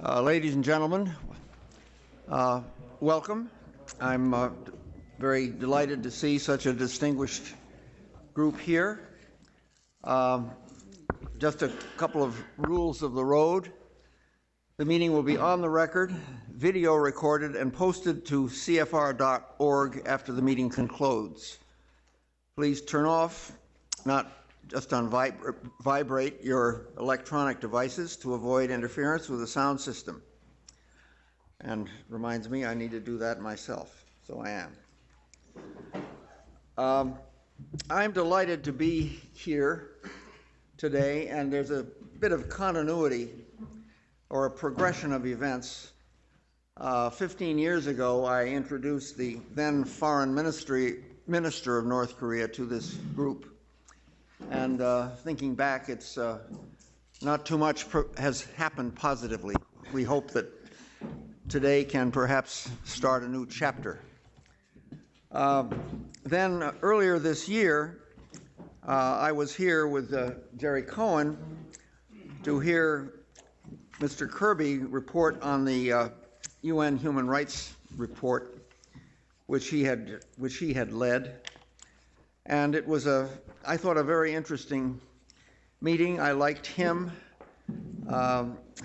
Ladies and gentlemen, welcome. I'm very delighted to see such a distinguished group here. Just a couple of rules of the road. The meeting will be on the record, video recorded, and posted to CFR.org after the meeting concludes. Please turn off, not just on vibrate your electronic devices to avoid interference with the sound system. And reminds me I need to do that myself, so I am. I'm delighted to be here today, and there's a bit of continuity or a progression of events. 15 years ago, I introduced the then Foreign Minister of North Korea to this group. And thinking back, it's not too much has happened positively. We hope that today can perhaps start a new chapter. Then earlier this year, I was here with Jerry Cohen to hear Mr. Kirby report on the UN Human Rights Report, which he had led. And it was I thought, a very interesting meeting. I liked him.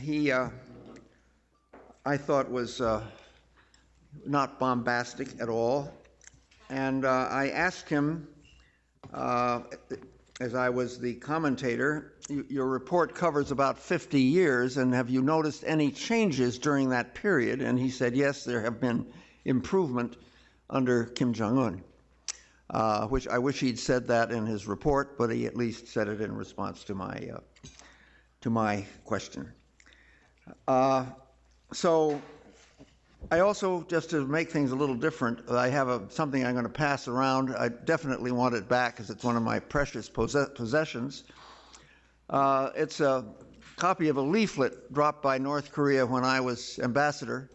He, I thought, was not bombastic at all. And I asked him, as I was the commentator, your report covers about 50 years, and have you noticed any changes during that period? And he said, yes, there have been improvement under Kim Jong-un. Which I wish he'd said that in his report, but he at least said it in response to my question. So I also, just to make things a little different, I have something I'm going to pass around. I definitely want it back because it's one of my precious possessions. It's a copy of a leaflet dropped by North Korea when I was ambassador.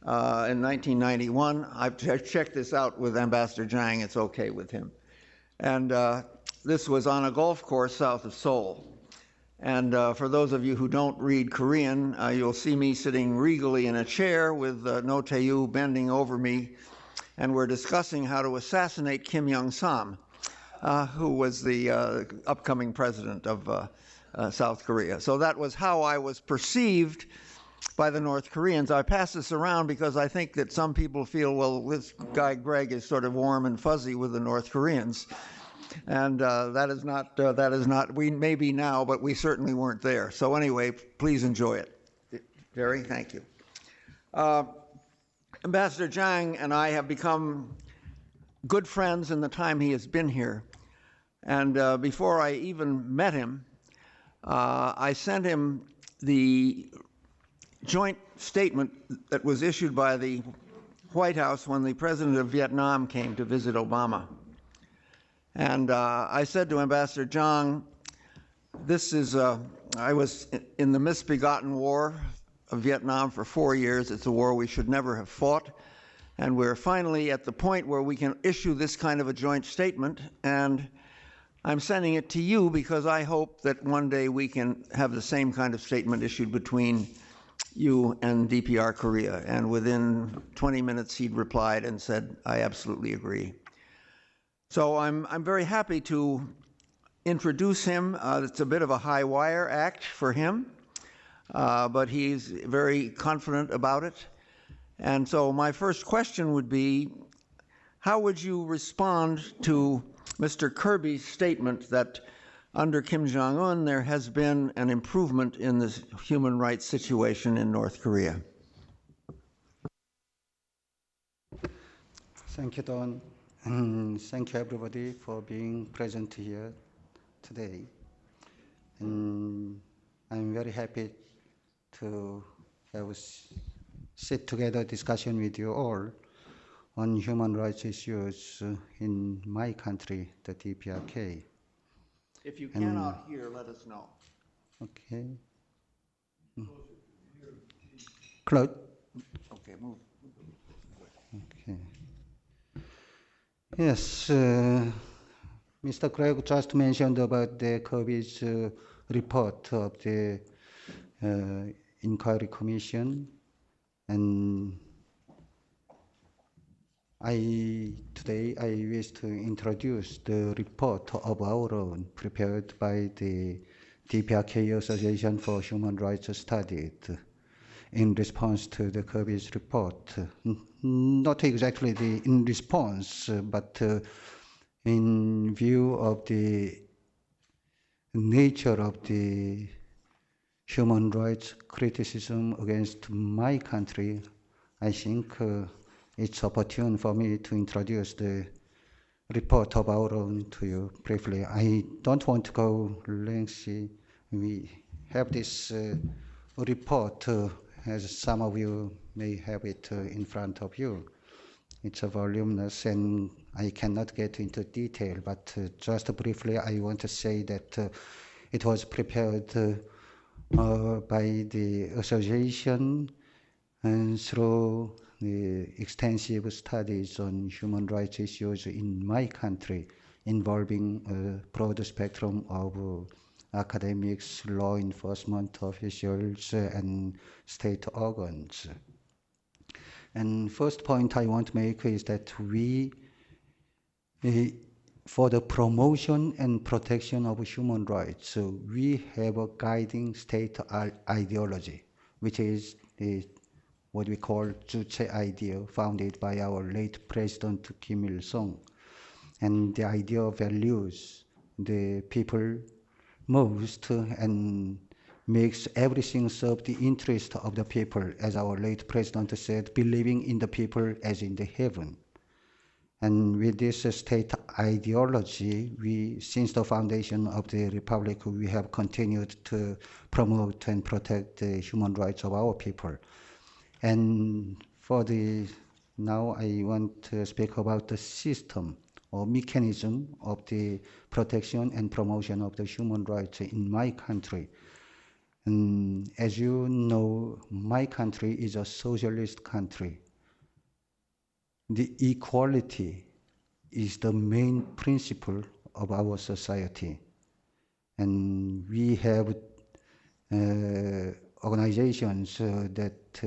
In 1991, I checked this out with Ambassador Jang. It's okay with him. And this was on a golf course south of Seoul. And for those of you who don't read Korean, you'll see me sitting regally in a chair with No Tae-yu bending over me, and we're discussing how to assassinate Kim Young-sam, who was the upcoming president of South Korea. So that was how I was perceived by the North Koreans. I pass this around because I think that some people feel, well, this guy Greg is sort of warm and fuzzy with the North Koreans. And that is not, we may be now, but we certainly weren't there. So anyway, please enjoy it. Jerry, thank you. Ambassador Jang and I have become good friends in the time he has been here. And before I even met him, I sent him the joint statement that was issued by the White House when the president of Vietnam came to visit Obama. And I said to Ambassador Jang, this is, I was in the misbegotten war of Vietnam for 4 years. It's a war we should never have fought. And we're finally at the point where we can issue this kind of a joint statement. And I'm sending it to you because I hope that one day we can have the same kind of statement issued between you and DPR Korea. And within 20 minutes, he'd replied and said, I absolutely agree. So I'm very happy to introduce him. It's a bit of a high wire act for him, but he's very confident about it. And so my first question would be, how would you respond to Mr. Kirby's statement that under Kim Jong-un, there has been an improvement in the human rights situation in North Korea? Thank you, Don, and thank you, everybody, for being present here today. And I'm very happy to have a sit together discussion with you all on human rights issues in my country, the DPRK. If you cannot hear, let us know. Okay. Close. Okay, move. Okay. Yes, Mr. Craig just mentioned about the Kirby's report of the Inquiry Commission, and today I wish to introduce the report of our own prepared by the DPRK Association for Human Rights Studies in response to the Kirby's report. Not exactly in response, but in view of the nature of the human rights criticism against my country, I think it's opportune for me to introduce the report of our own to you briefly. I don't want to go lengthy. We have this report, as some of you may have it in front of you. It's a voluminous, and I cannot get into detail, but just briefly, I want to say that it was prepared by the association and through the extensive studies on human rights issues in my country, involving a broad spectrum of academics, law enforcement officials, and state organs. And first point I want to make is that we, for the promotion and protection of human rights, we have a guiding state ideology, which is what we call Juche idea, founded by our late President Kim Il-sung. And the idea values the people most and makes everything serve the interest of the people, as our late president said, believing in the people as in the heaven. And with this state ideology, since the foundation of the Republic, we have continued to promote and protect the human rights of our people. And now I want to speak about the system or mechanism of the protection and promotion of the human rights in my country. And as you know, my country is a socialist country. The equality is the main principle of our society. And we have organizations that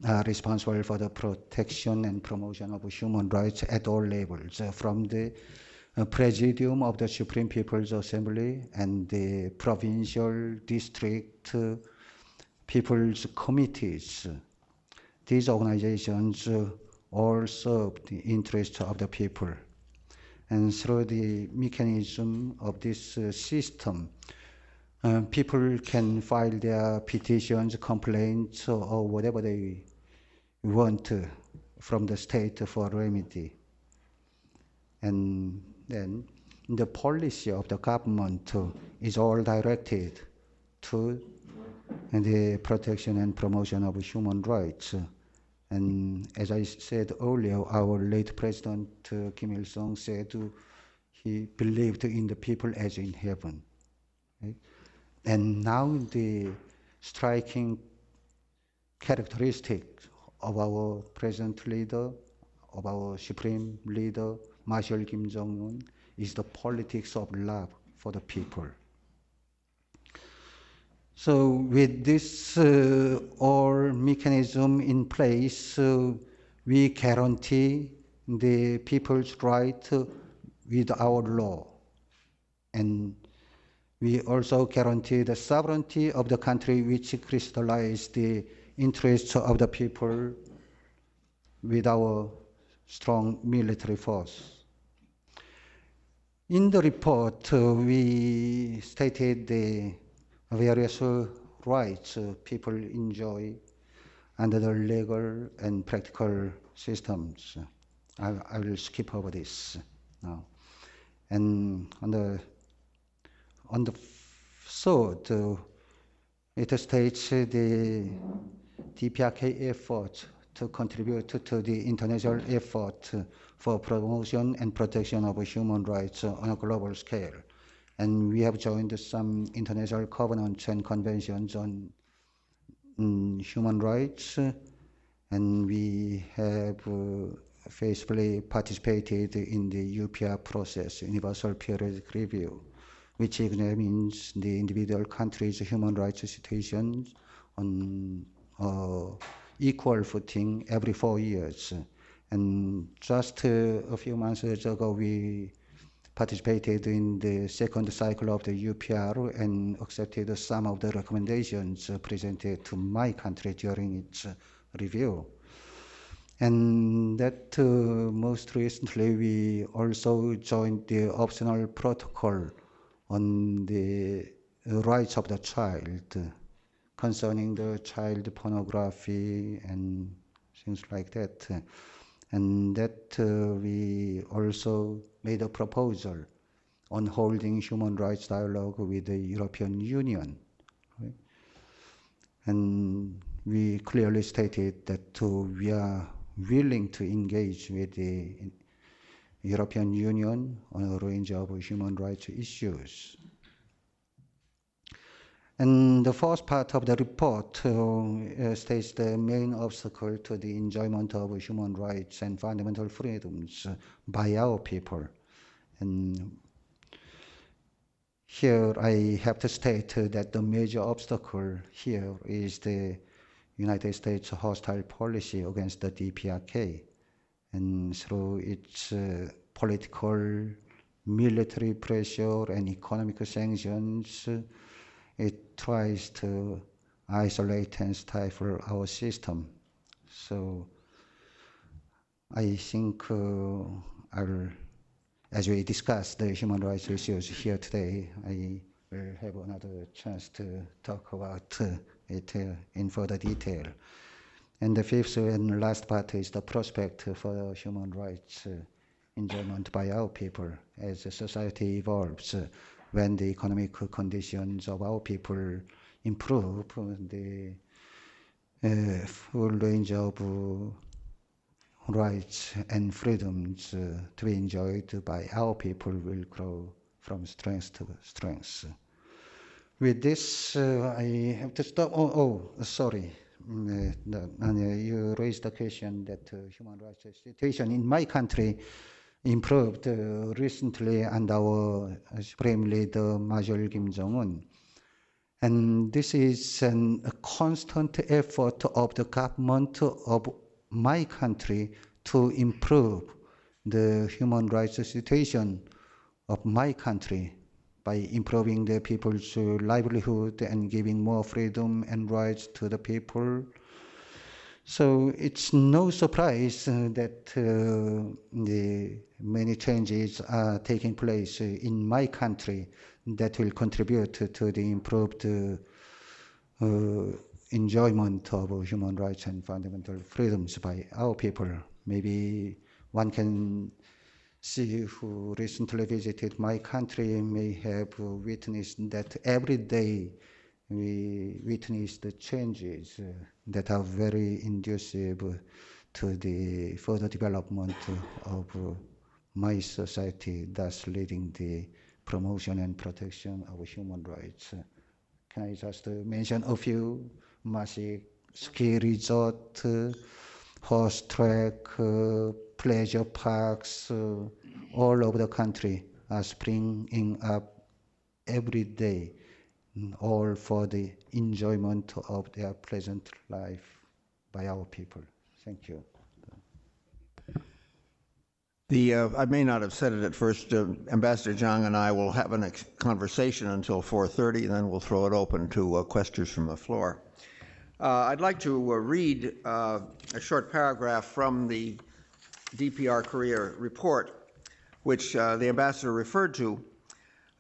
are responsible for the protection and promotion of human rights at all levels, from the Presidium of the Supreme People's Assembly and the provincial district people's committees. These organizations all serve the interests of the people. And through the mechanism of this system, people can file their petitions, complaints, or whatever they want from the state for remedy. And then the policy of the government is all directed to the protection and promotion of human rights. And as I said earlier, our late President Kim Il-sung said he believed in the people as in heaven. Right? And now the striking characteristic of our present leader, of our supreme leader, Marshal Kim Jong-un, is the politics of love for the people. So with this all mechanism in place, we guarantee the people's right with our law. And we also guarantee the sovereignty of the country, which crystallizes the interests of the people with our strong military force. In the report, we stated the various rights people enjoy under the legal and practical systems. I will skip over this now. And on the third, it states the DPRK efforts to contribute to the international effort for promotion and protection of human rights on a global scale. And we have joined some international covenants and conventions on human rights, and we have faithfully participated in the UPR process, Universal Periodic Review, which examines the individual countries' human rights situations on equal footing every 4 years. And just a few months ago, we participated in the second cycle of the UPR and accepted some of the recommendations presented to my country during its review. And that most recently, we also joined the optional protocol on the rights of the child concerning the child pornography and things like that. And that we also made a proposal on holding human rights dialogue with the European Union. Right? And we clearly stated that we are willing to engage with the European Union on a range of human rights issues. And the first part of the report states the main obstacle to the enjoyment of human rights and fundamental freedoms by our people. And here I have to state that the major obstacle here is the United States hostile policy against the DPRK. And through its political, military pressure and economic sanctions, it tries to isolate and stifle our system. So I think as we discuss the human rights issues here today, I will have another chance to talk about it in further detail. And the fifth and last part is the prospect for human rights enjoyment by our people as the society evolves. When the economic conditions of our people improve, the full range of rights and freedoms to be enjoyed by our people will grow from strength to strength. With this, I have to stop. Sorry. You raised the question that human rights situation in my country improved recently under our Supreme Leader Major Kim Jong-un. And this is a constant effort of the government of my country to improve the human rights situation of my country by improving the people's livelihood and giving more freedom and rights to the people. So it's no surprise that the many changes are taking place in my country that will contribute to the improved enjoyment of human rights and fundamental freedoms by our people. Maybe one can see who recently visited my country may have witnessed that every day we witness the changes that are very conducive to the further development of my society, thus leading the promotion and protection of human rights. Can I just mention a few? Masi ski resort, horse track, pleasure parks, all over the country are springing up every day, all for the enjoyment of their pleasant life by our people. Thank you. I may not have said it at first. Ambassador Zhang and I will have a conversation until 4:30, then we'll throw it open to questions from the floor. I'd like to read a short paragraph from the DPR Korea report, which the ambassador referred to.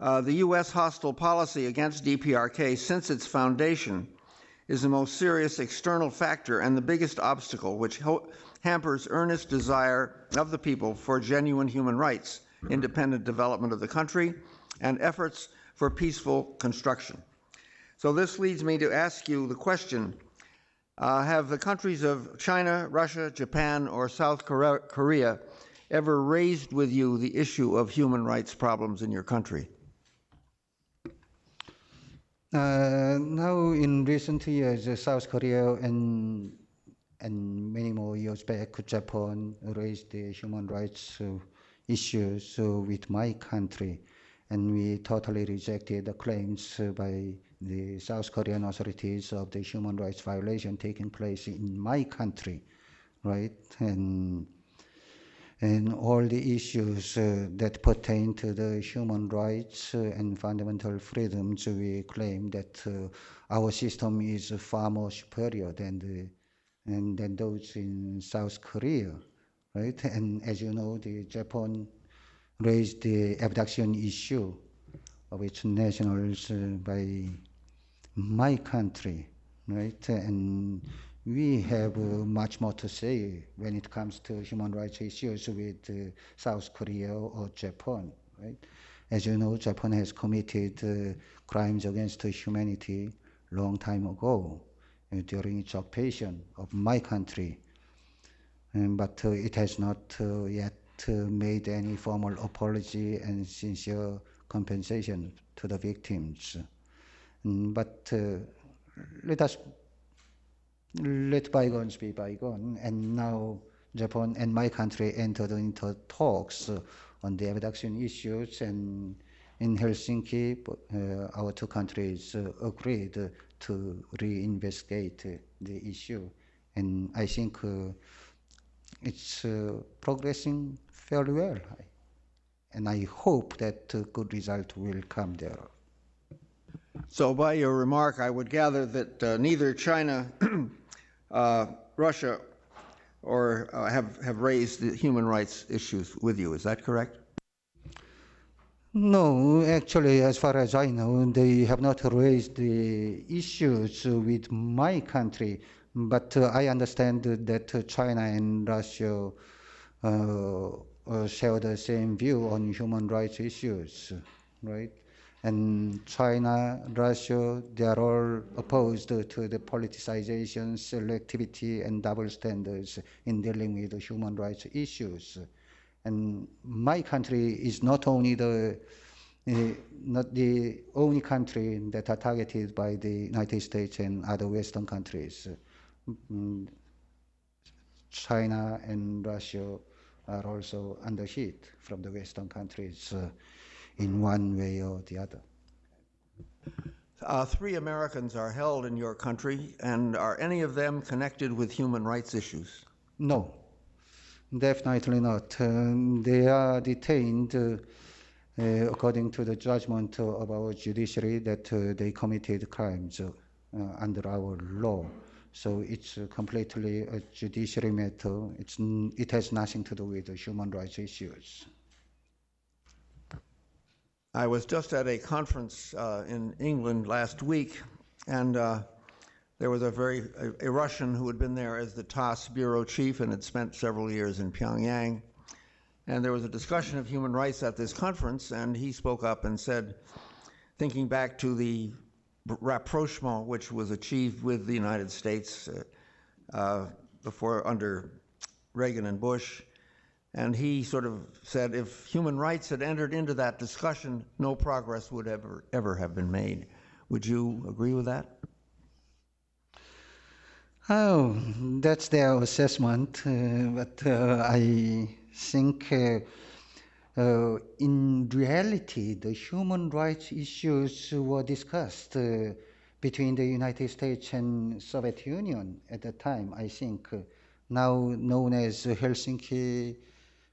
The U.S. hostile policy against DPRK since its foundation is the most serious external factor and the biggest obstacle which hampers earnest desire of the people for genuine human rights, independent development of the country, and efforts for peaceful construction. So this leads me to ask you the question, have the countries of China, Russia, Japan, or South Korea ever raised with you the issue of human rights problems in your country? Now, in recent years, South Korea and many more years back, Japan raised the human rights issues with my country, and we totally rejected the claims by the South Korean authorities of the human rights violation taking place in my country, right? And all the issues that pertain to the human rights and fundamental freedoms, we claim that our system is far more superior than those in South Korea, right? And as you know, the Japan raised the abduction issue of its nationals by my country, right? And we have much more to say when it comes to human rights issues with South Korea or Japan, right? As you know, Japan has committed crimes against humanity long time ago during its occupation of my country. But it has not yet made any formal apology and sincere compensation to the victims. But let bygones be bygone. And now Japan and my country entered into talks on the abduction issues, and in Helsinki, our two countries agreed to reinvestigate the issue. And I think it's progressing fairly well. And I hope that a good result will come there. So by your remark, I would gather that neither China, Russia, or have raised the human rights issues with you. Is that correct? No, actually, as far as I know, they have not raised the issues with my country. But I understand that China and Russia share the same view on human rights issues, right? And China, Russia, they are all opposed to the politicization, selectivity, and double standards in dealing with the human rights issues. And my country is not the only country that are targeted by the United States and other Western countries. China and Russia are also under heat from the Western countries in one way or the other. 3 Americans are held in your country, and are any of them connected with human rights issues? No, definitely not. They are detained according to the judgment of our judiciary that they committed crimes under our law. So it's completely a judiciary matter. It has nothing to do with the human rights issues. I was just at a conference in England last week, and there was a Russian who had been there as the TASS bureau chief and had spent several years in Pyongyang. And there was a discussion of human rights at this conference, and he spoke up and said, thinking back to the rapprochement which was achieved with the United States before under Reagan and Bush, and he sort of said if human rights had entered into that discussion, no progress would ever have been made. Would you agree with that? Oh, that's their assessment, but I think in reality, the human rights issues were discussed between the United States and Soviet Union at the time, I think. Now known as Helsinki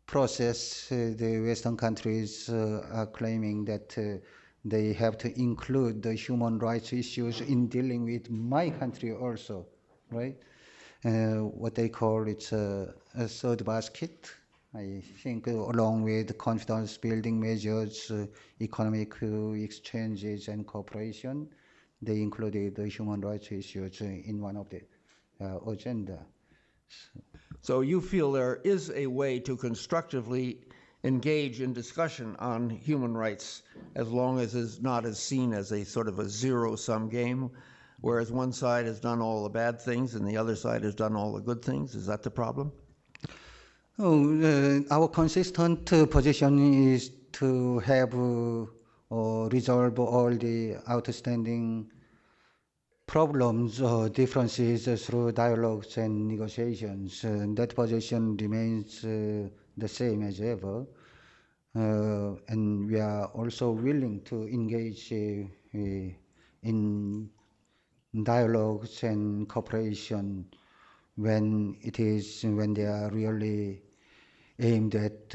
process, the Western countries are claiming that they have to include the human rights issues in dealing with my country also, right? What they call it's a third basket. I think along with confidence building measures, economic exchanges and cooperation, they included the human rights issues in one of the agenda. So you feel there is a way to constructively engage in discussion on human rights as long as it's not as seen as a sort of a zero-sum game, whereas one side has done all the bad things and the other side has done all the good things? Is that the problem? Oh, our consistent position is to have resolve all the outstanding problems or differences through dialogues and negotiations. That position remains the same as ever. And we are also willing to engage in dialogues and cooperation when they are really aimed at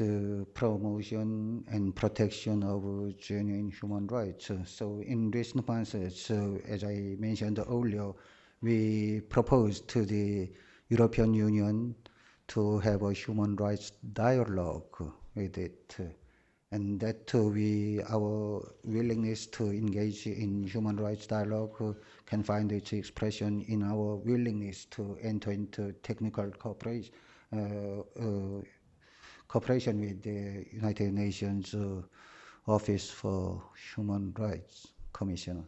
promotion and protection of genuine human rights. So in recent months, as I mentioned earlier, we proposed to the European Union to have a human rights dialogue with it. And that our willingness to engage in human rights dialogue can find its expression in our willingness to enter into technical cooperation with the United Nations Office for Human Rights Commissioner.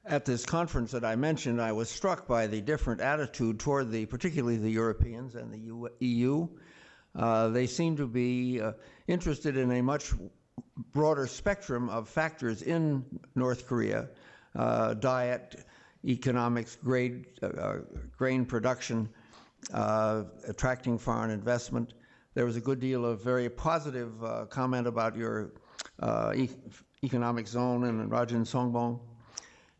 At this conference that I mentioned, I was struck by the different attitude toward particularly the Europeans and the EU. They seem to be interested in a much broader spectrum of factors in North Korea: diet, economics, grain production, attracting foreign investment. There was a good deal of very positive comment about your economic zone in Rajan Songbong.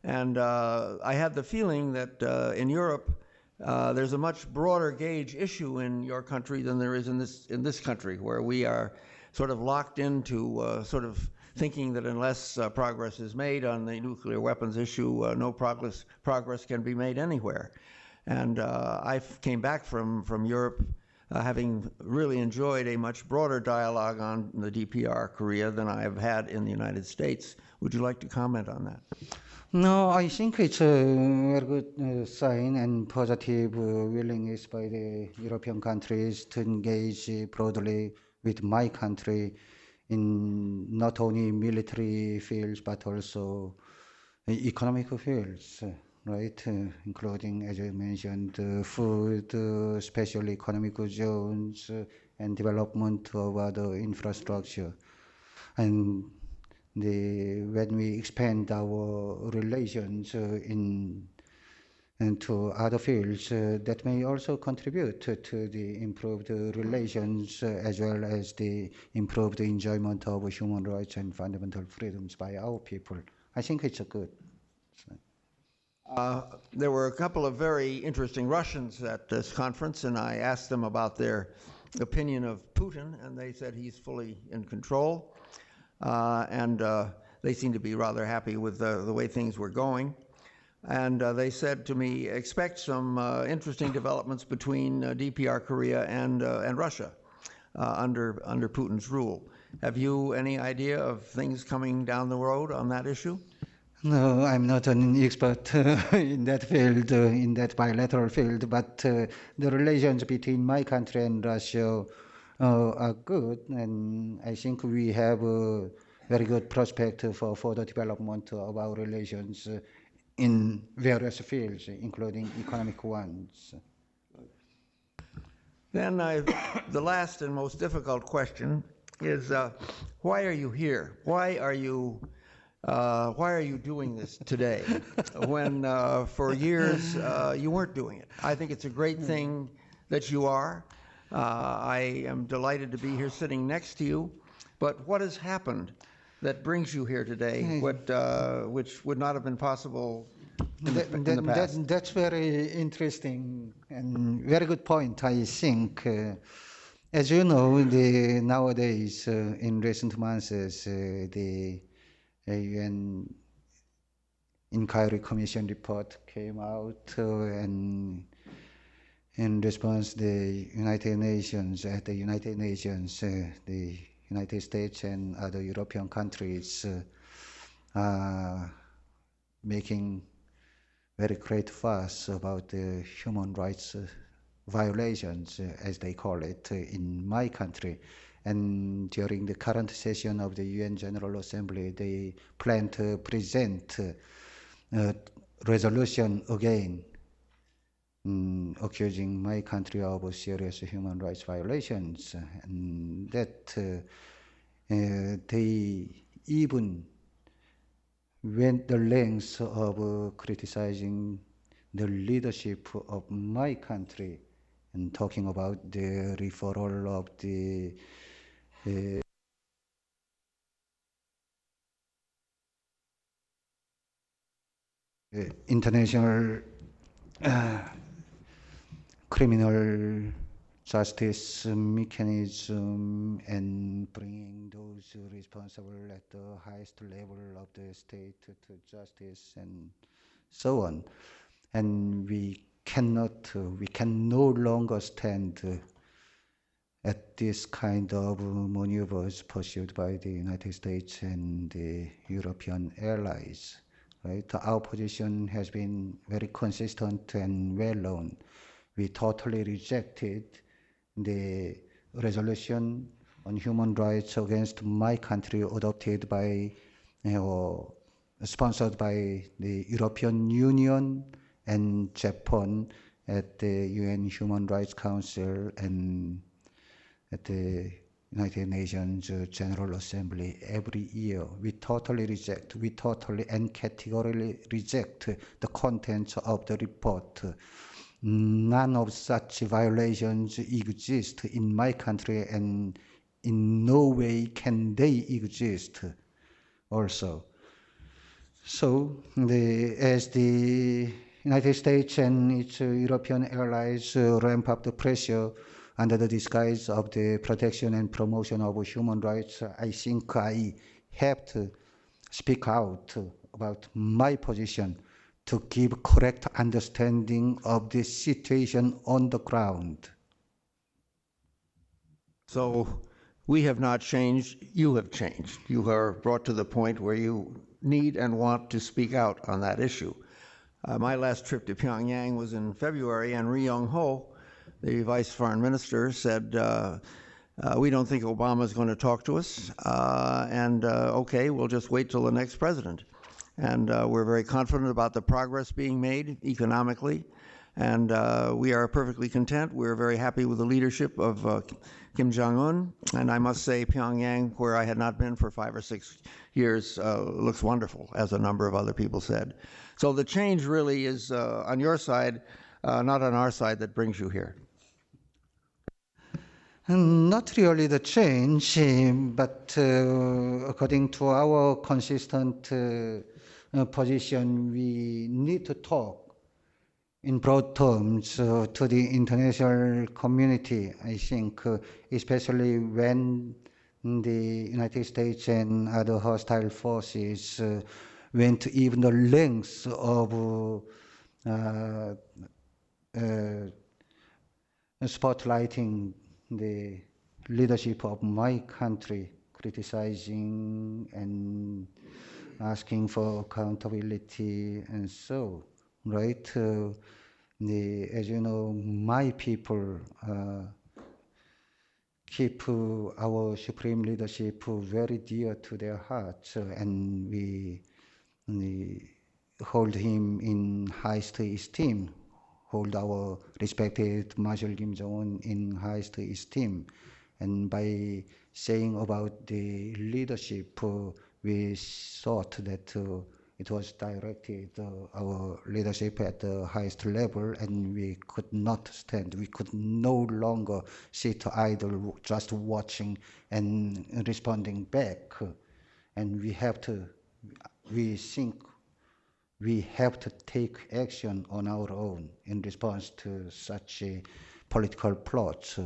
And I had the feeling that in Europe, there's a much broader gauge issue in your country than there is in this country, where we are sort of locked into sort of thinking that unless progress is made on the nuclear weapons issue, no progress can be made anywhere. And I came back from Europe having really enjoyed a much broader dialogue on the DPR Korea than I have had in the United States. Would you like to comment on that? No, I think it's a very good sign and positive willingness by the European countries to engage broadly with my country in not only military fields but also economic fields, right? Including, as you mentioned, food, special economic zones, and development of other infrastructure. And when we expand our relations into other fields, that may also contribute to the improved relations as well as the improved enjoyment of human rights and fundamental freedoms by our people. I think it's a good. There were a couple of very interesting Russians at this conference, and I asked them about their opinion of Putin, and they said he's fully in control. And they seemed to be rather happy with the way things were going. And they said to me, expect some interesting developments between DPR Korea and Russia under Putin's rule. Have you any idea of things coming down the road on that issue? No, I'm not an expert in that field, in that bilateral field, but the relations between my country and Russia are good, and I think we have a very good prospect for further development of our relations in various fields, including economic ones. Then the last and most difficult question is, why are you here? Why are you doing this today when for years you weren't doing it? I think it's a great thing that you are. I am delighted to be here sitting next to you. But what has happened that brings you here today, which would not have been possible in the past? That's very interesting and very good point, I think. As you know, nowadays, in recent months, the UN Inquiry Commission report came out, and in response, the United Nations, the United States and other European countries are making very great fuss about the human rights violations, as they call it, in my country. And during the current session of the UN General Assembly, they plan to present a resolution again accusing my country of serious human rights violations, and that they even went the length of criticizing the leadership of my country and talking about the referral of the international criminal justice mechanism and bringing those responsible at the highest level of the state to justice and so on. And we can no longer stand at this kind of maneuvers pursued by the United States and the European allies. Right? Our position has been very consistent and well known. We totally rejected the resolution on human rights against my country adopted by or sponsored by the European Union and Japan at the UN Human Rights Council and at the United Nations General Assembly every year. We totally and categorically reject the contents of the report. None of such violations exist in my country, and in no way can they exist also. So, as the United States and its European allies ramp up the pressure under the disguise of the protection and promotion of human rights, I think I have to speak out about my position to give correct understanding of the situation on the ground. So we have not changed, you have changed. You are brought to the point where you need and want to speak out on that issue. My last trip to Pyongyang was in February, and Ri Yong-ho, the vice foreign minister, said, we don't think Obama's going to talk to us, and okay, we'll just wait till the next president. And we're very confident about the progress being made economically, and we are perfectly content. We're very happy with the leadership of Kim Jong-un, and I must say Pyongyang, where I had not been for 5 or 6 years, looks wonderful, as a number of other people said. So the change really is on your side, not on our side, that brings you here. Not really the change, but according to our consistent position, we need to talk in broad terms to the international community, I think, especially when the United States and other hostile forces went to even the lengths of spotlighting the leadership of my country, criticizing and asking for accountability and so, right? As you know, my people keep our supreme leadership very dear to their hearts, and we hold him in highest esteem, hold our respected Marshal Kim Jong-un in highest esteem. And by saying about the leadership, we thought that it was directed our leadership at the highest level, and we could not stand. We could no longer sit idle, just watching and responding back. And we think we have to take action on our own in response to such political plots.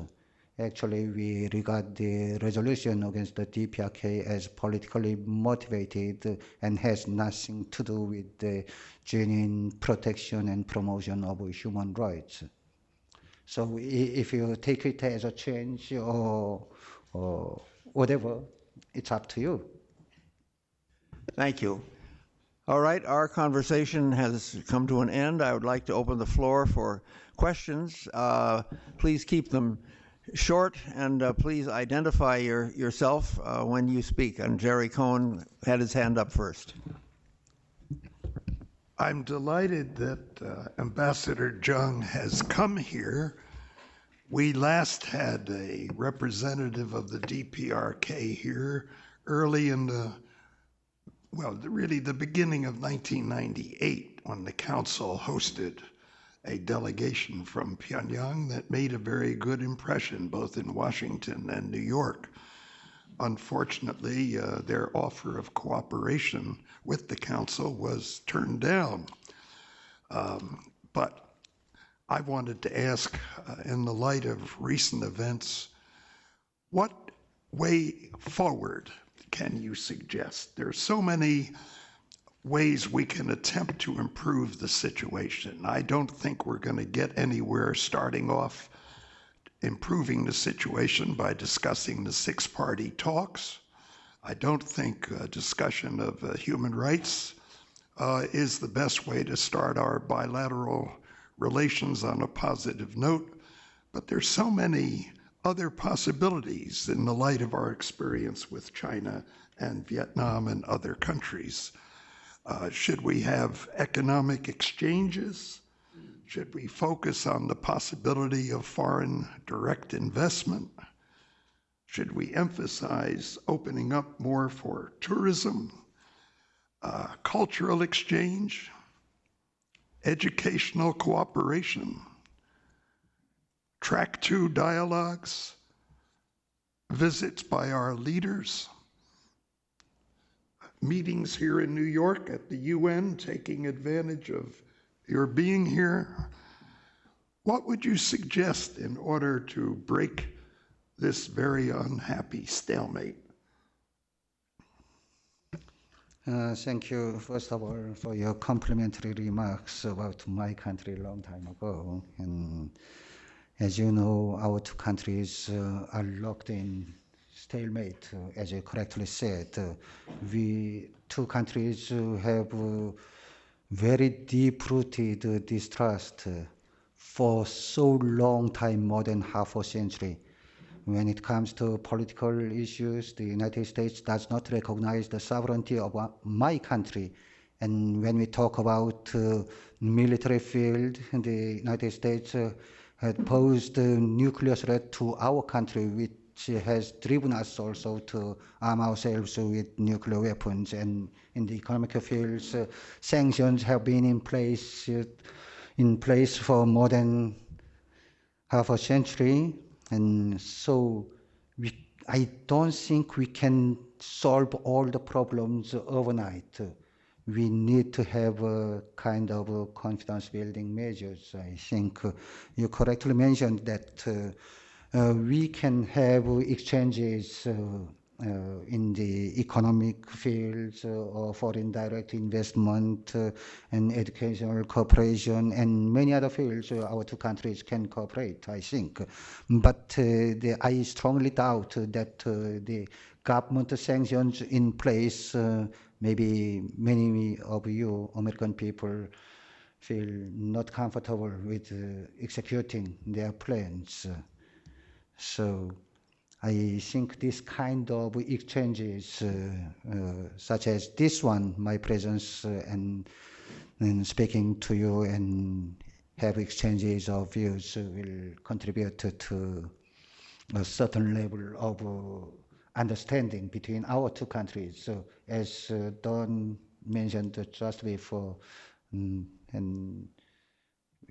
Actually, we regard the resolution against the DPRK as politically motivated and has nothing to do with the genuine protection and promotion of human rights. So if you take it as a change or whatever, it's up to you. Thank you. All right, our conversation has come to an end. I would like to open the floor for questions. Please keep them short, and please identify yourself when you speak. And Jerry Cohen had his hand up first. I'm delighted that Ambassador Jung has come here. We last had a representative of the DPRK here early in really the beginning of 1998, when the council hosted a delegation from Pyongyang that made a very good impression, both in Washington and New York. Unfortunately, their offer of cooperation with the council was turned down. But I wanted to ask, in the light of recent events, what way forward can you suggest? There are so many ways we can attempt to improve the situation. I don't think we're going to get anywhere starting off improving the situation by discussing the six-party talks. I don't think a discussion of human rights is the best way to start our bilateral relations on a positive note, but there's so many other possibilities in the light of our experience with China and Vietnam and other countries. Should we have economic exchanges? Should we focus on the possibility of foreign direct investment? Should we emphasize opening up more for tourism, cultural exchange, educational cooperation, track 2 dialogues, visits by our leaders, meetings here in New York at the UN, taking advantage of your being here? What would you suggest in order to break this very unhappy stalemate? Thank you, first of all, for your complimentary remarks about my country a long time ago. And as you know, our two countries are locked in stalemate, as you correctly said. We two countries have very deep-rooted distrust for so long time, more than half a century. When it comes to political issues, the United States does not recognize the sovereignty of my country. And when we talk about military field, the United States had posed a nuclear threat to our country, which has driven us also to arm ourselves with nuclear weapons. And in the economic fields, sanctions have been in place for more than half a century. And so I don't think we can solve all the problems overnight. We need to have a kind of confidence building measures. I think you correctly mentioned that we can have exchanges in the economic fields or foreign direct investment and educational cooperation and many other fields our two countries can cooperate, I think. But I strongly doubt that the government sanctions in place, maybe many of you American people feel not comfortable with executing their plans. So I think this kind of exchanges, such as this one, my presence and speaking to you and have exchanges of views will contribute to a certain level of understanding between our two countries. So as Don mentioned just before, and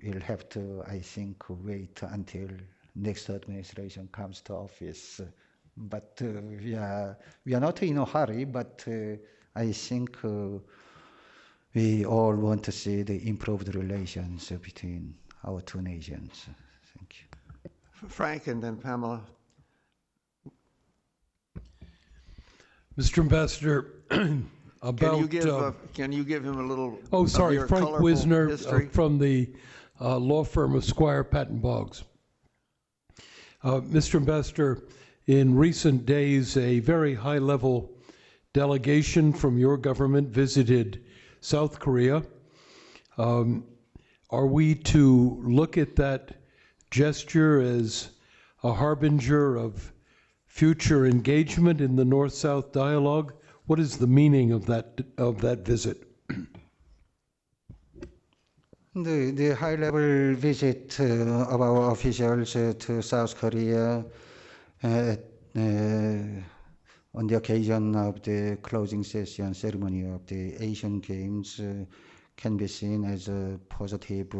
we'll have to, I think, wait until next administration comes to office. But we are not in a hurry, but I think we all want to see the improved relations between our two nations. Thank you. Frank and then Pamela. Mr. Ambassador, about... Can you give him a little... Oh, sorry, Frank Wisner from the law firm of Squire Patton Boggs. Mr. Ambassador, in recent days, a very high-level delegation from your government visited South Korea. Are we to look at that gesture as a harbinger of future engagement in the North-South dialogue? What is the meaning of that visit? The high-level visit of our officials to South Korea on the occasion of the closing session ceremony of the Asian Games can be seen as a positive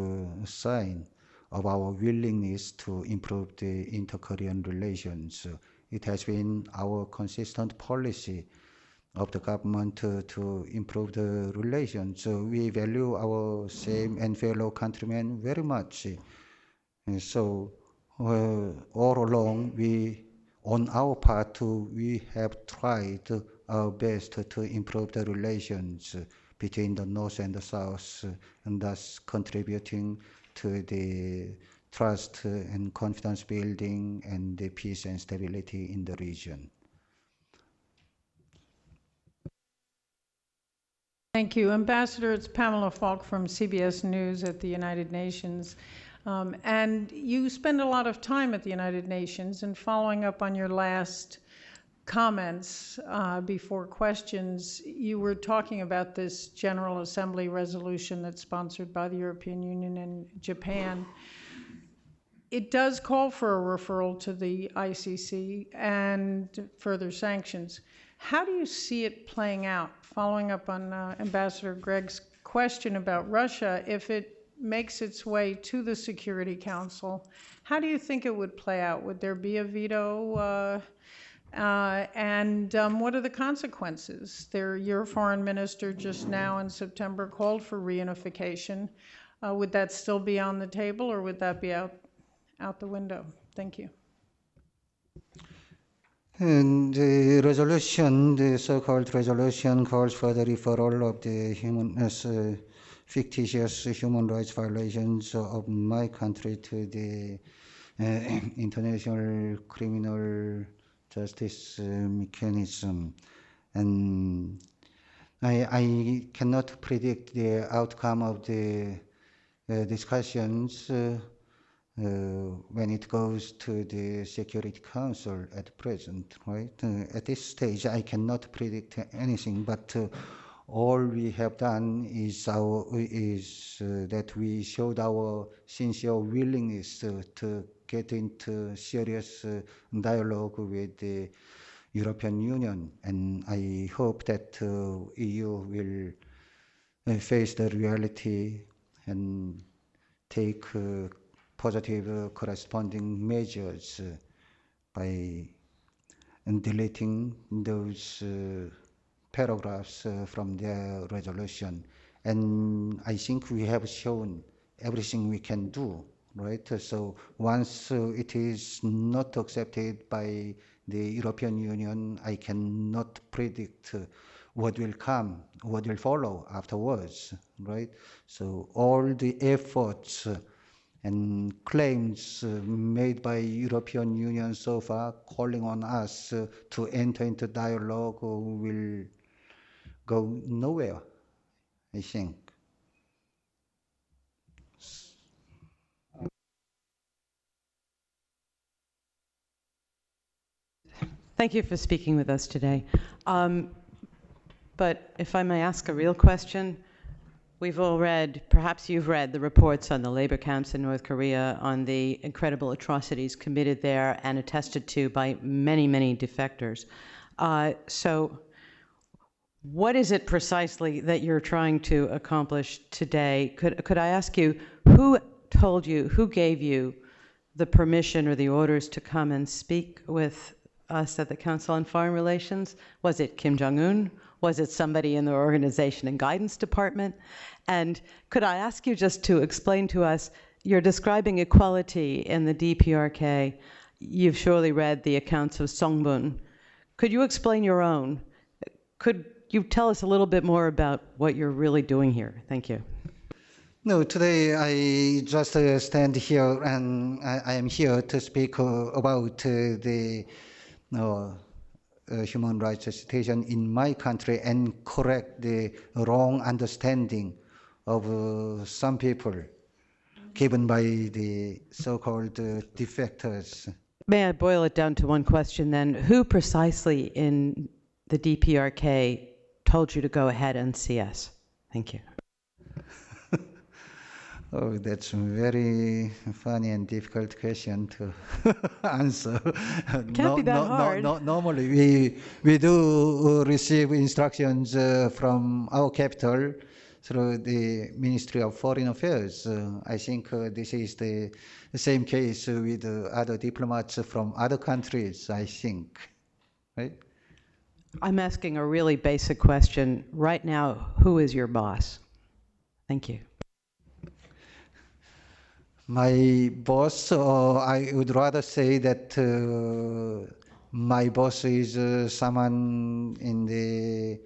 sign of our willingness to improve the inter-Korean relations. It has been our consistent policy of the government to improve the relations. So we value our same and fellow countrymen very much. And so all along, on our part, we have tried our best to improve the relations between the North and the South, and thus contributing to the trust and confidence building and the peace and stability in the region. Thank you. Ambassador, it's Pamela Falk from CBS News at the United Nations. And you spend a lot of time at the United Nations, and following up on your last comments before questions, you were talking about this General Assembly resolution that's sponsored by the European Union and Japan. It does call for a referral to the ICC and further sanctions. How do you see it playing out? Following up on Ambassador Greg's question about Russia, if it makes its way to the Security Council, how do you think it would play out? Would there be a veto? And what are the consequences? Your foreign minister just now in September called for reunification. Would that still be on the table, or would that be out the window? Thank you. And the resolution, the so-called resolution, calls for the referral of the fictitious human rights violations of my country to the International Criminal Justice Mechanism. And I cannot predict the outcome of the discussions when it goes to the Security Council at present, right? At this stage, I cannot predict anything, but all we have done is that we showed our sincere willingness to get into serious dialogue with the European Union, and I hope that EU will face the reality and take positive corresponding measures by deleting those paragraphs from their resolution. And I think we have shown everything we can do, right? So once it is not accepted by the European Union, I cannot predict what will come, what will follow afterwards, right? So all the efforts and claims made by European Union so far, calling on us to enter into dialogue, will go nowhere, I think. Thank you for speaking with us today. But if I may ask a real question, we've all read, perhaps you've read, the reports on the labor camps in North Korea, on the incredible atrocities committed there and attested to by many, many defectors. So what is it precisely that you're trying to accomplish today? Could I ask you, who told you, who gave you the permission or the orders to come and speak with us at the Council on Foreign Relations? Was it Kim Jong-un? Was it somebody in the Organization and Guidance Department? And could I ask you just to explain to us, you're describing equality in the DPRK. You've surely read the accounts of Songbun. Could you explain your own? Could you tell us a little bit more about what you're really doing here? Thank you. No, today I just stand here, and I am here to speak about the human rights situation in my country and correct the wrong understanding of some people given by the so-called defectors. May I boil it down to one question then? Who precisely in the DPRK told you to go ahead and see us? Thank you. Oh, that's a very funny and difficult question to answer. Can't be that hard. Normally, we do receive instructions from our capital through the Ministry of Foreign Affairs. I think this is the same case with other diplomats from other countries, I think, right? I'm asking a really basic question. Right now, who is your boss? Thank you. My boss, I would rather say that my boss is someone in the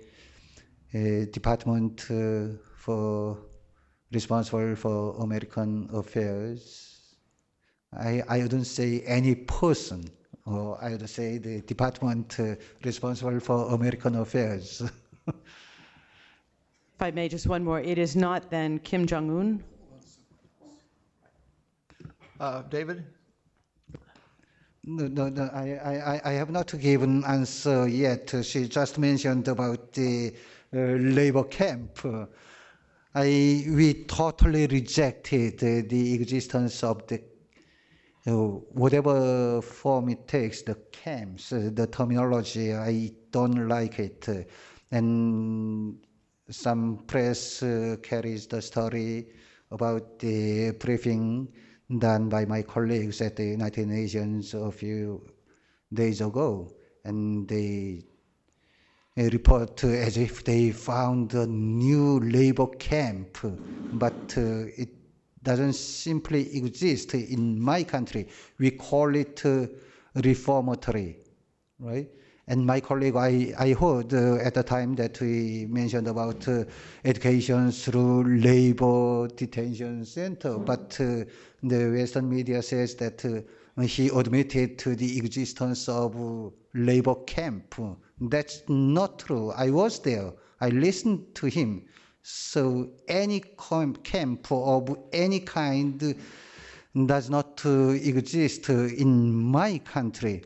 department responsible for American affairs. I wouldn't say any person, or I would say the department responsible for American affairs. If I may, just one more. It is not then Kim Jong-un? David? No, I have not given answer yet. She just mentioned about the labor camp. We totally rejected the existence of the whatever form it takes, the camps, the terminology. I don't like it. And some press carries the story about the briefing done by my colleagues at the United Nations a few days ago. And they report as if they found a new labor camp, but it doesn't simply exist in my country. We call it reformatory, right? And my colleague, I heard at the time that we mentioned about education through labor detention center, but the Western media says that he admitted to the existence of labor camp. That's not true. I was there. I listened to him. So any camp of any kind does not exist in my country.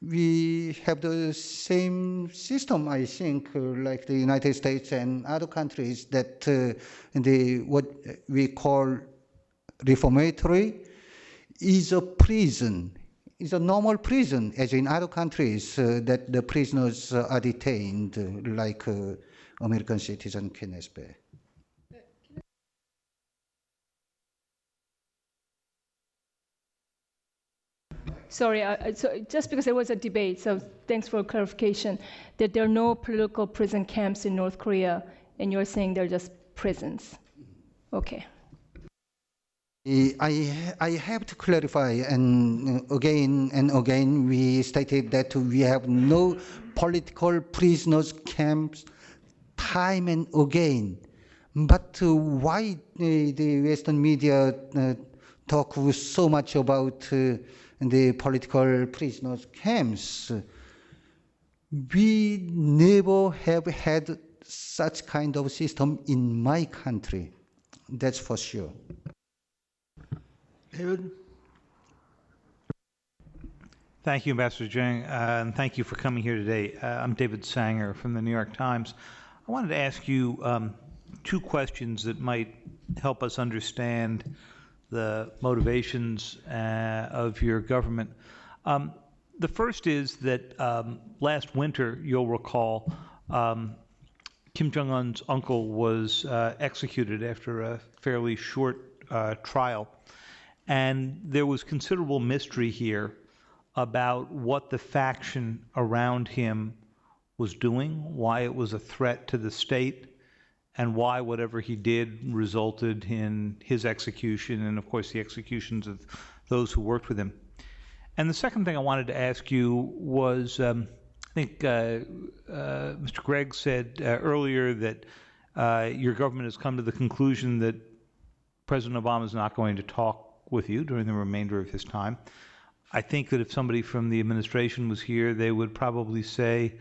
We have the same system, I think, like the United States and other countries, that what we call reformatory is a prison. It's a normal prison, as in other countries, that the prisoners are detained, like American citizen Kenneth Bae. Sorry, so just because there was a debate, so thanks for clarification, that there are no political prison camps in North Korea, and you're saying they're just prisons. Okay. I have to clarify, and again, we stated that we have no political prisoners camps time and again. But why the Western media talk so much about the political prisoners camps? We never have had such kind of system in my country. That's for sure. David? Thank you, Ambassador Jang, and thank you for coming here today. I'm David Sanger from the New York Times. I wanted to ask you two questions that might help us understand the motivations of your government. The first is that last winter, you'll recall, Kim Jong-un's uncle was executed after a fairly short trial. And there was considerable mystery here about what the faction around him was doing, why it was a threat to the state, and why whatever he did resulted in his execution and, of course, the executions of those who worked with him. And the second thing I wanted to ask you was, I think Mr. Gregg said earlier that your government has come to the conclusion that President Obama is not going to talk with you during the remainder of his time. I think that if somebody from the administration was here, they would probably say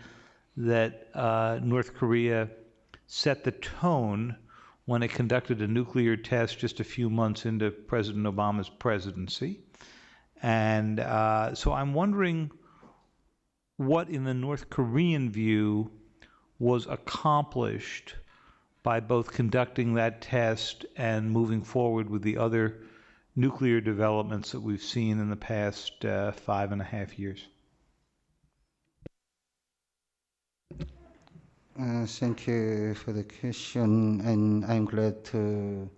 that North Korea set the tone when it conducted a nuclear test just a few months into President Obama's presidency. And so I'm wondering what in the North Korean view was accomplished by both conducting that test and moving forward with the other nuclear developments that we've seen in the past 5.5 years. Thank you for the question, and I'm glad to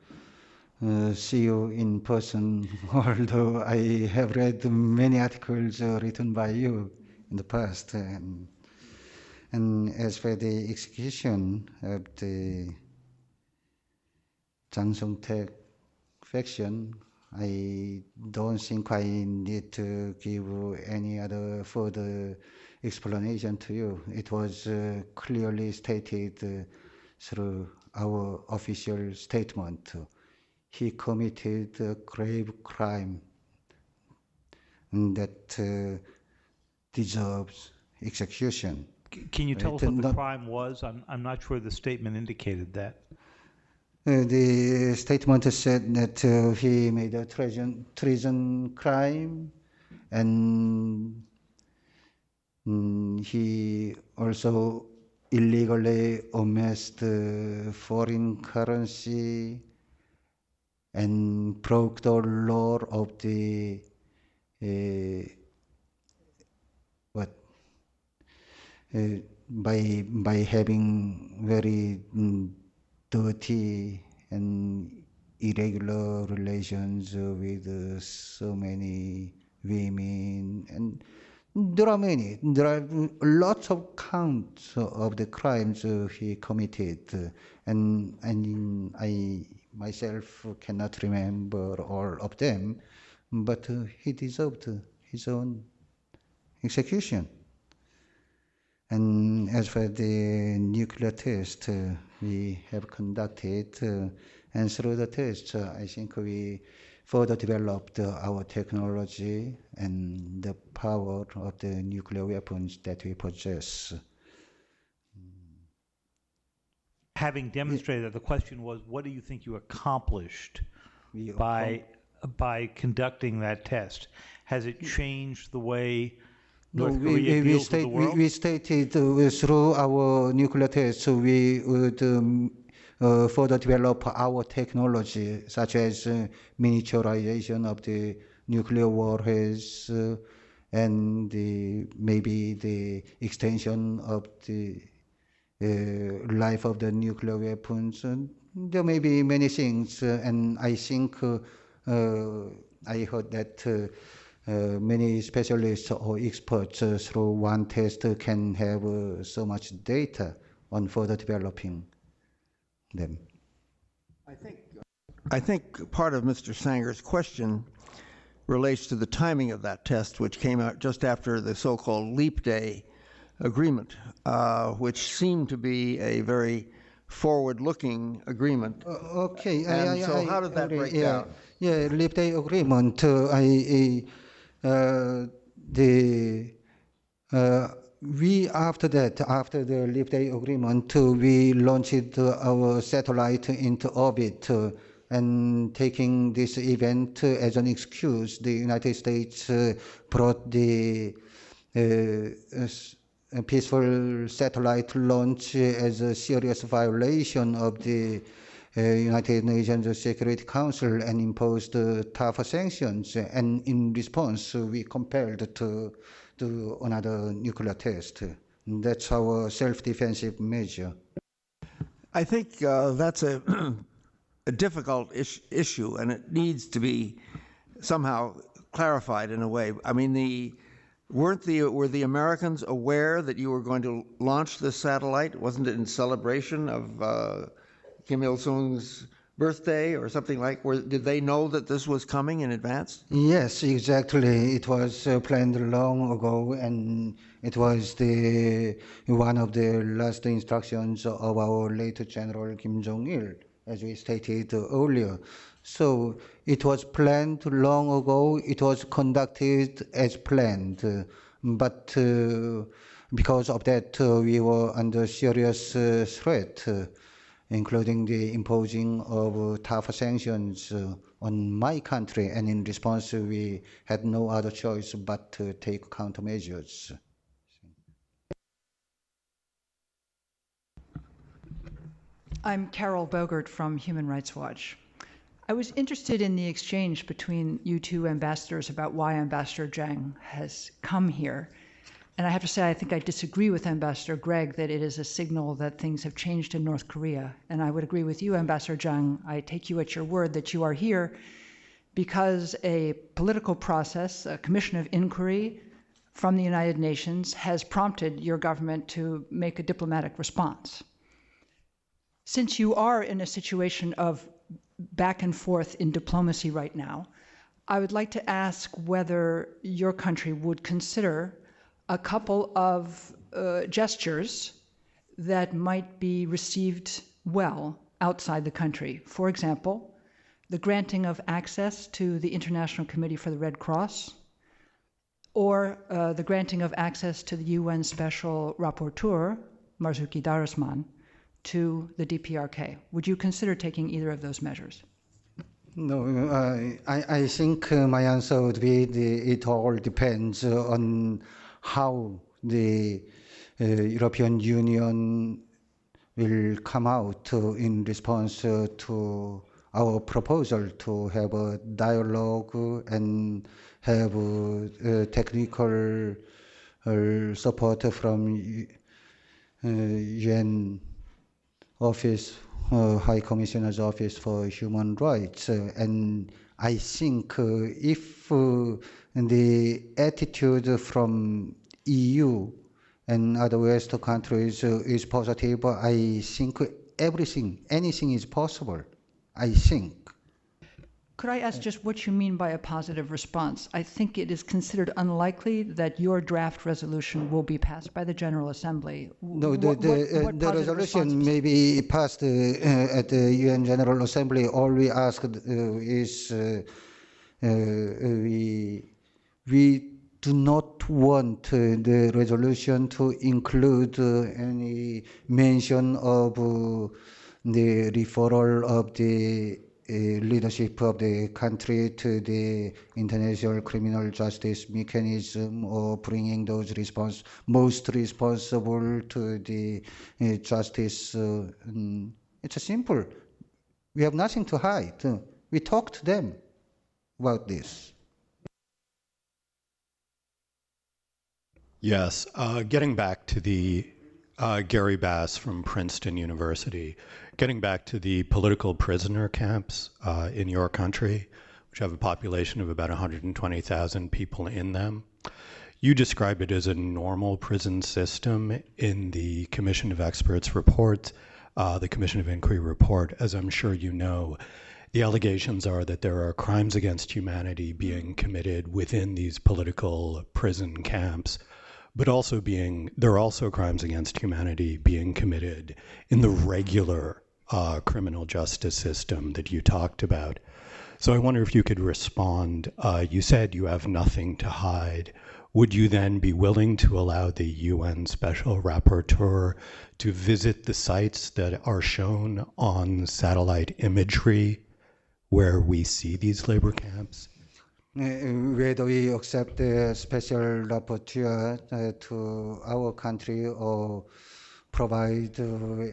see you in person, although I have read many articles written by you in the past. And as for the execution of the Jang Song-taek faction, I don't think I need to give any other further explanation to you. It was clearly stated through our official statement. He committed a grave crime that deserves execution. Can you tell us what the crime was? I'm not sure the statement indicated that. The statement said that he made a treason crime, and he also illegally amassed foreign currency and broke the law of the by having very dirty and irregular relations with so many women, and there are lots of counts of the crimes he committed, and I myself cannot remember all of them, but he deserved his own execution. And as for the nuclear test we have conducted, and through the test, I think we further developed our technology and the power of the nuclear weapons that we possess. Having demonstrated that, the question was, what do you think you accomplished by conducting that test? Has it changed the way North Korea deals with the world? We stated through our nuclear tests, we would further develop our technology, such as miniaturization of the nuclear warheads and maybe the extension of the life of the nuclear weapons. There may be many things, and I think I heard that many specialists or experts through one test can have so much data on further developing them. I think part of Mr. Sanger's question relates to the timing of that test, which came out just after the so-called Leap Day agreement, which seemed to be a very forward-looking agreement. Okay. So how did that break down? Yeah, Leap Day agreement. We after the Leap Day agreement, we launched our satellite into orbit, and taking this event as an excuse, the United States brought the peaceful satellite launch as a serious violation of the United Nations Security Council and imposed tougher sanctions. And in response, we compelled to do another nuclear test. That's our self-defensive measure. I think that's a difficult issue, and it needs to be somehow clarified in a way. I mean, were the Americans aware that you were going to launch this satellite? Wasn't it in celebration of Kim Il-sung's birthday or something like? Did they know that this was coming in advance? Yes, exactly. It was planned long ago, and it was one of the last instructions of our late General Kim Jong-il, as we stated earlier. So it was planned long ago. It was conducted as planned, but because of that, we were under serious threat, including the imposing of tougher sanctions on my country, and in response, we had no other choice but to take countermeasures. I'm Carol Bogert from Human Rights Watch. I was interested in the exchange between you two ambassadors about why Ambassador Jang has come here. And I have to say, I think I disagree with Ambassador Gregg that it is a signal that things have changed in North Korea. And I would agree with you, Ambassador Jang. I take you at your word that you are here because a political process, a commission of inquiry, from the United Nations has prompted your government to make a diplomatic response. Since you are in a situation of back and forth in diplomacy right now, I would like to ask whether your country would consider a couple of gestures that might be received well outside the country. For example, the granting of access to the International Committee for the Red Cross, or the granting of access to the UN Special Rapporteur, Marzuki Darusman, to the DPRK. Would you consider taking either of those measures? No, I think my answer would be it all depends on how the European Union will come out in response to our proposal to have a dialogue and have technical support from UN Office, High Commissioner's Office for Human Rights. And I think if the attitude from EU and other Western countries is positive, I think anything is possible, I think. Could I ask just what you mean by a positive response? I think it is considered unlikely that your draft resolution will be passed by the General Assembly. No, the resolution may be passed at the UN General Assembly. All we ask is we do not want the resolution to include any mention of the referral of the leadership of the country to the International Criminal Justice Mechanism, or bringing those most responsible to the justice. It's simple. We have nothing to hide. We talk to them about this. Yes, getting back to the Gary Bass from Princeton University, getting back to the political prisoner camps in your country, which have a population of about 120,000 people in them. You described it as a normal prison system in the Commission of Experts report, the Commission of Inquiry report. As I'm sure you know, the allegations are that there are crimes against humanity being committed within these political prison camps, but there are also crimes against humanity being committed in the regular criminal justice system that you talked about. So I wonder if you could respond. You said you have nothing to hide. Would you then be willing to allow the UN Special Rapporteur to visit the sites that are shown on satellite imagery where we see these labor camps? Whether we accept the special rapporteur to our country or provide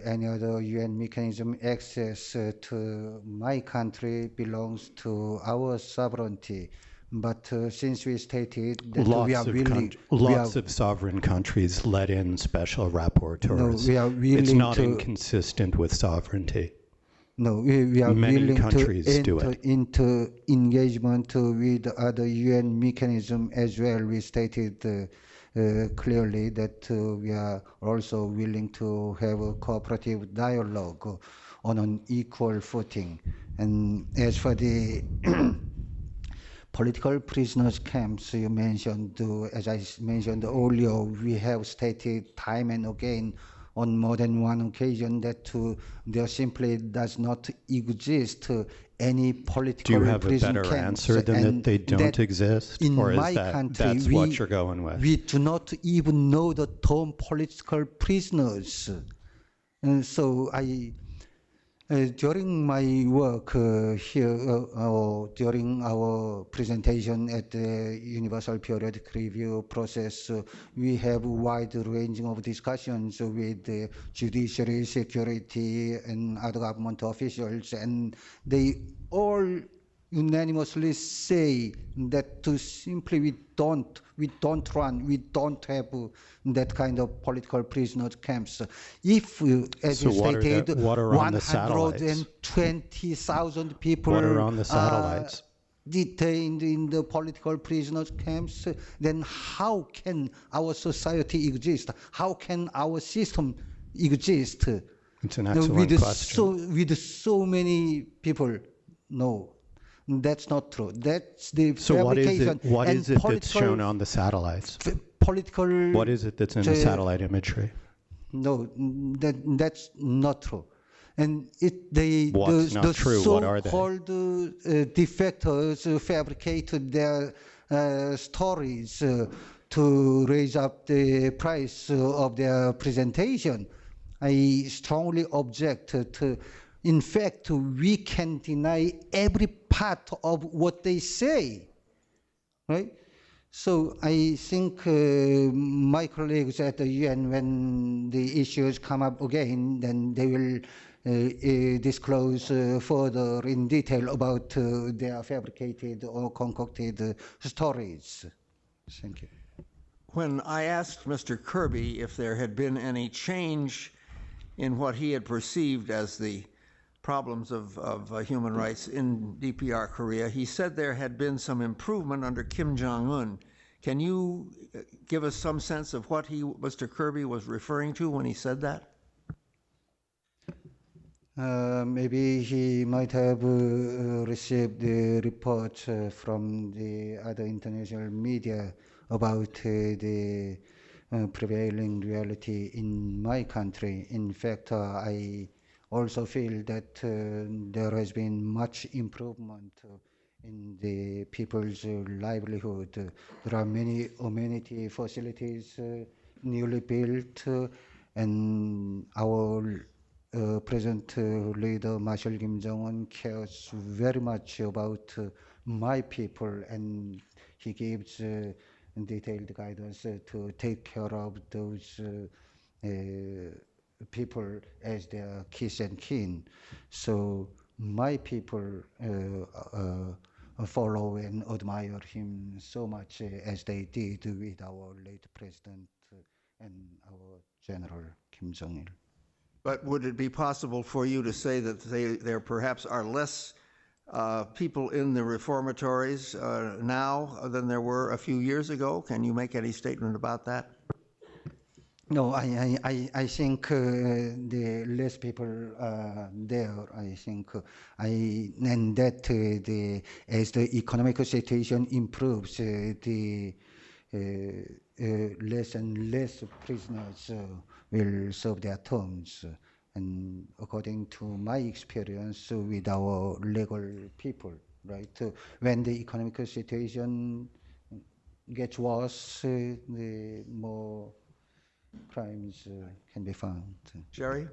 any other UN mechanism access to my country belongs to our sovereignty. But since we stated that we are willing... Lots of sovereign countries let in special rapporteurs. No, we are willing It's not inconsistent with sovereignty. No, we are Many willing countries to do enter it. into engagement with other UN mechanism as well. We stated clearly that we are also willing to have a cooperative dialogue on an equal footing. And as for the political prisoners camps you mentioned, as I mentioned earlier, we have stated time and again on more than one occasion that there simply does not exist any political Do you have a prison better camps, answer than and that they don't that exist? in Or is my that country, that's what you're going with? We do not even know the term political prisoners. And so during my work here, during our presentation at the Universal Periodic Review process, we have a wide range of discussions with the judiciary, security, and other government officials, and they all unanimously say that simply we don't have that kind of political prisoner camps. If, as So you what stated, what are on the satellites? 120,000 people What are on the satellites? detained in the political prisoners camps, then how can our society exist? How can our system exist? It's an excellent question. With so many people? No, that's not true. That's the So fabrication. what and is it that's shown on the satellites? Political. What is it that's in the satellite imagery? No, that's not true. And What's not true? What are they? So-called defectors fabricated their stories to raise up the price of their presentation. I strongly object to. In fact, we can deny every part of what they say, right? So I think my colleagues at the UN, when the issues come up again, then they will disclose further in detail about their fabricated or concocted stories. Thank you. When I asked Mr. Kirby if there had been any change in what he had perceived as the problems of human rights in DPR Korea, he said there had been some improvement under Kim Jong-un. Can you give us some sense of what Mr. Kirby was referring to when he said that? Maybe he might have received the report from the other international media about the prevailing reality in my country. In fact, I also feel that there has been much improvement in the people's livelihood. There are many amenity facilities newly built, and our present leader, Marshal Kim Jong-un, cares very much about my people, and he gives detailed guidance to take care of those people as their kiss and kin. So my people follow and admire him so much as they did with our late president and our General Kim Jong-il. But would it be possible for you to say that there perhaps are less people in the reformatories now than there were a few years ago? Can you make any statement about that? No, I think the less people there. I think and that as the economic situation improves, the less and less prisoners will serve their terms. And according to my experience with our legal people, right, when the economic situation gets worse, the more crimes can be found. Jerry?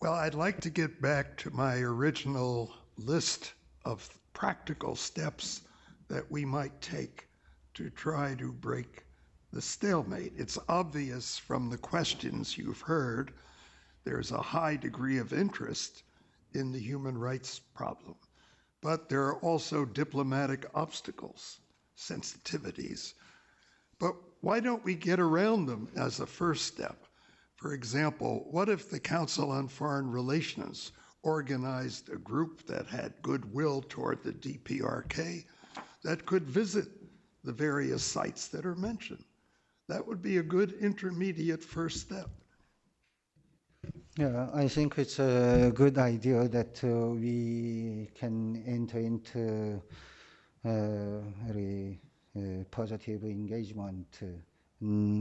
Well, I'd like to get back to my original list of practical steps that we might take to try to break the stalemate. It's obvious from the questions you've heard, there's a high degree of interest in the human rights problem. But there are also diplomatic obstacles, sensitivities. But why don't we get around them as a first step? For example, what if the Council on Foreign Relations organized a group that had goodwill toward the DPRK that could visit the various sites that are mentioned? That would be a good intermediate first step. Yeah, I think it's a good idea that we can enter into very positive engagement.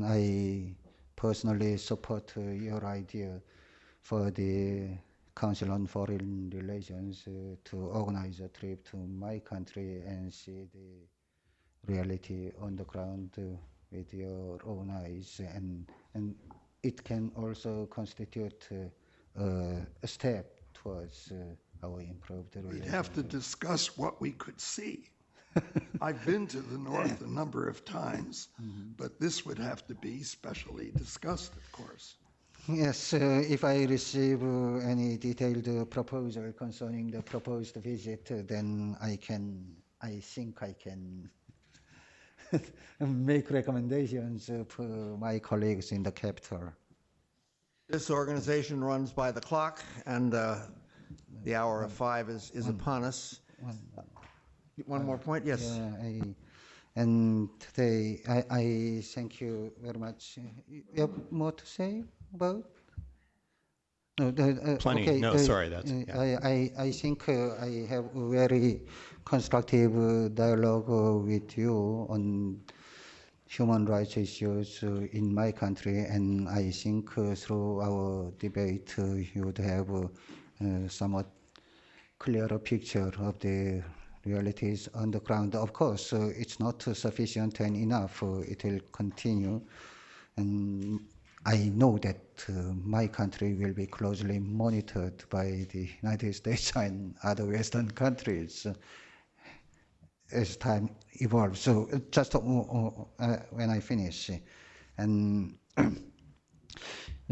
I personally support your idea for the Council on Foreign Relations to organize a trip to my country and see the reality on the ground with your own eyes, and it can also constitute a step towards our improved relations. We'd have to discuss what we could see. I've been to the north a number of times, but this would have to be specially discussed, of course. Yes, if I receive any detailed proposal concerning the proposed visit, then I think I can make recommendations for my colleagues in the capital. This organization runs by the clock, and the hour of 5 is upon us. one more point? Yes. Yeah, and today I thank you very much. You have more to say about? No, Plenty. okay, No, sorry, that's. Yeah. I think I have a very constructive dialogue with you on human rights issues in my country, and I think through our debate you would have a somewhat clearer picture of the realities on the ground. Of course, it's not sufficient and enough. It will continue, and I know that my country will be closely monitored by the United States and other Western countries as time evolves. So just when I finish, and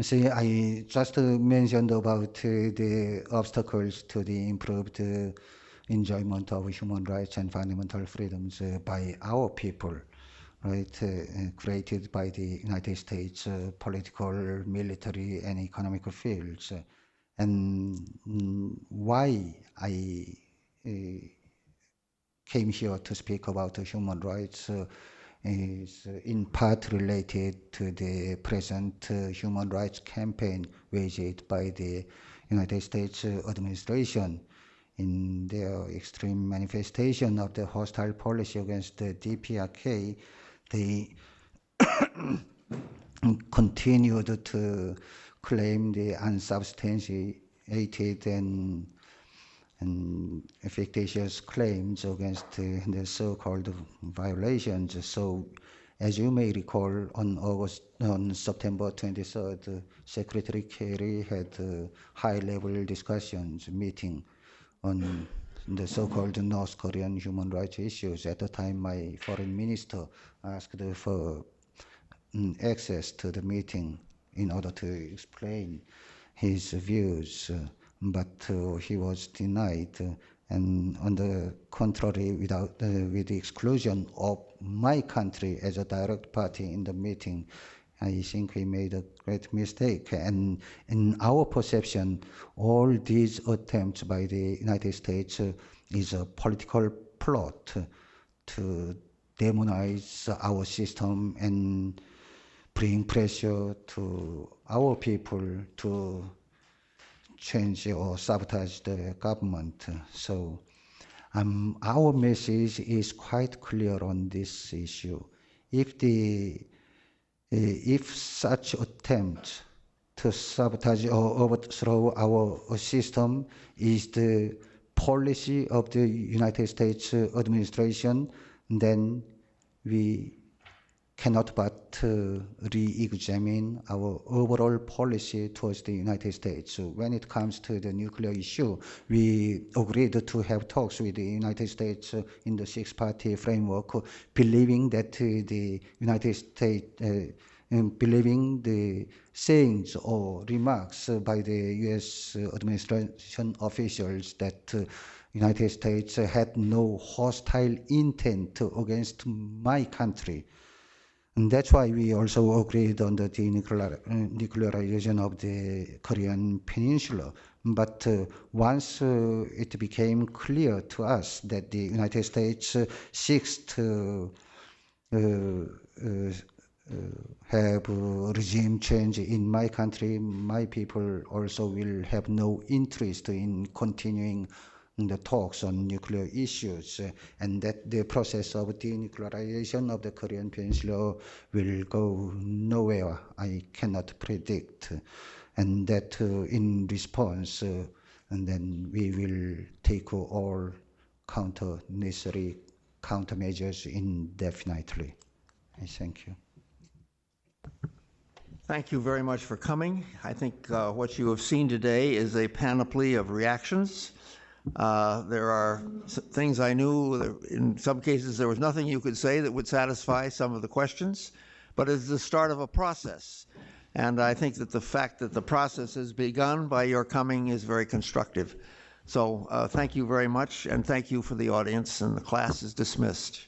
see, I just mentioned about the obstacles to the improved enjoyment of human rights and fundamental freedoms by our people, right? Created by the United States political, military, and economic fields, and why I came here to speak about human rights is in part related to the present human rights campaign waged by the United States administration in their extreme manifestation of the hostile policy against the DPRK. They continued to claim the unsubstantiated and fictitious claims against the so-called violations. So, as you may recall, on September 23rd, Secretary Kerry had high-level discussions meeting on the so-called North Korean human rights issues. At the time, my foreign minister asked for access to the meeting in order to explain his views. But he was denied, and on the contrary, with the exclusion of my country as a direct party in the meeting, I think we made a great mistake. And in our perception, all these attempts by the United States is a political plot to demonize our system and bring pressure to our people to change or sabotage the government. So our message is quite clear on this issue. If such attempt to sabotage or overthrow our system is the policy of the United States administration, then we cannot but re-examine our overall policy towards the United States. So when it comes to the nuclear issue, we agreed to have talks with the United States in the six-party framework, believing that the United States, believing the sayings or remarks by the U.S. administration officials that United States had no hostile intent against my country. And that's why we also agreed on the denuclearization of the Korean Peninsula. But once it became clear to us that the United States seeks to have regime change in my country, my people also will have no interest in continuing the talks on nuclear issues, and that the process of denuclearization of the Korean Peninsula will go nowhere, I cannot predict. And that in response, and then we will take all necessary countermeasures indefinitely. I thank you. Thank you very much for coming. I think what you have seen today is a panoply of reactions. There are things I knew. In some cases, there was nothing you could say that would satisfy some of the questions, but it's the start of a process. And I think that the fact that the process has begun by your coming is very constructive. So thank you very much, and thank you for the audience, and the class is dismissed.